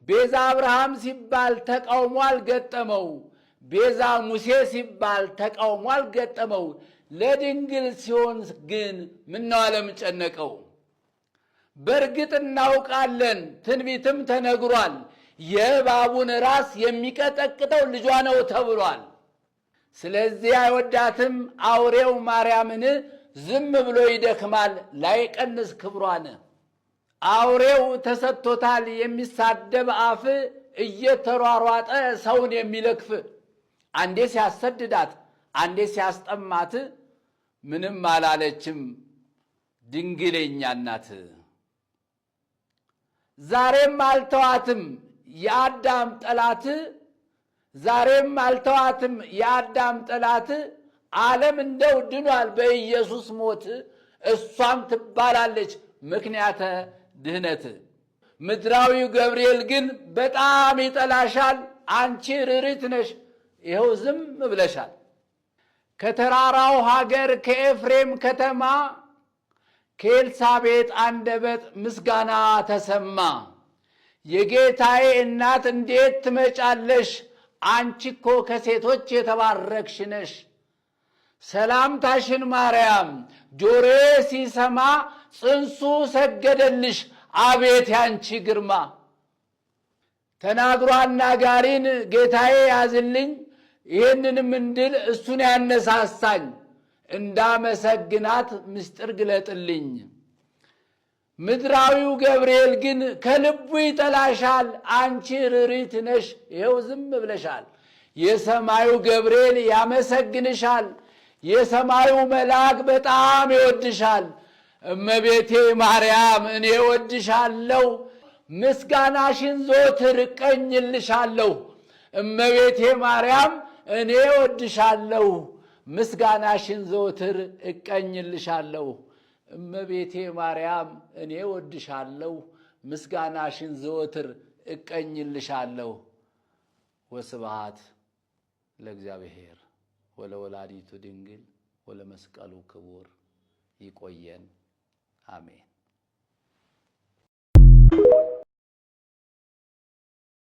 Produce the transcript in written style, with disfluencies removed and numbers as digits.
ቤዛ አብርሃም ሲባል ተቃውሞ አልገጠመው። ቤዛ ሙሴ ሲባል ተቃውሞ አልገጠመው። ለድንግል ሲሆን ግን ምነው ዓለም ጨነቀው? በእርግጥ እናውቃለን፣ ትንቢትም ተነግሯል። የእባቡን ራስ የሚቀጠቅጠው ልጇ ነው ተብሏል። ስለዚህ አይወዳትም አውሬው ማርያምን፣ ዝም ብሎ ይደክማል ላይቀንስ ክብሯን። አውሬው ተሰጥቶታል የሚሳደብ አፍ፣ እየተሯሯጠ ሰውን የሚለክፍ። አንዴ ሲያሰድዳት አንዴ ሲያስጠማት ምንም አላለችም ድንግለኛ ናት። ዛሬም አልተዋትም የአዳም ጠላት፣ ዛሬም አልተዋትም የአዳም ጠላት። ዓለም እንደው ድኗል በኢየሱስ ሞት፣ እሷም ትባላለች ምክንያተ ድህነት። ምድራዊው ገብርኤል ግን በጣም ይጠላሻል፣ አንቺ ርሪት ነሽ ይኸው ዝም ብለሻል። ከተራራው ሀገር ከኤፍሬም ከተማ፣ ከኤልሳቤጥ አንደበት ምስጋና ተሰማ። የጌታዬ እናት እንዴት ትመጫለሽ? አንቺ እኮ ከሴቶች የተባረክሽ ነሽ። ሰላምታሽን ማርያም ጆሮዬ ሲሰማ፣ ጽንሱ ሰገደልሽ አቤት ያንቺ ግርማ። ተናግሮ አናጋሪን ጌታዬ ያዝልኝ፣ ይህንንም እንድል እሱን ያነሳሳኝ። እንዳመሰግናት ምስጢር ግለጥልኝ። ምድራዊው ገብርኤል ግን ከልቡ ይጠላሻል፣ አንቺ ርሪት ነሽ ይኸው ዝም ብለሻል። የሰማዩ ገብርኤል ያመሰግንሻል፣ የሰማዩ መልአክ በጣም ይወድሻል። እመቤቴ ማርያም እኔ ወድሻለሁ፣ ምስጋናሽን ዘወትር እቀኝልሻለሁ። እመቤቴ ማርያም እኔ ወድሻለሁ፣ ምስጋናሽን ዘወትር እቀኝልሻለሁ። እመቤቴ ማርያም እኔ ወድሻለሁ፣ ምስጋናሽን ዘወትር እቀኝልሻለሁ። ወስብሐት ለእግዚአብሔር ወለወላዲቱ ድንግል ወለመስቀሉ ክቡር። ይቆየን። አሜን።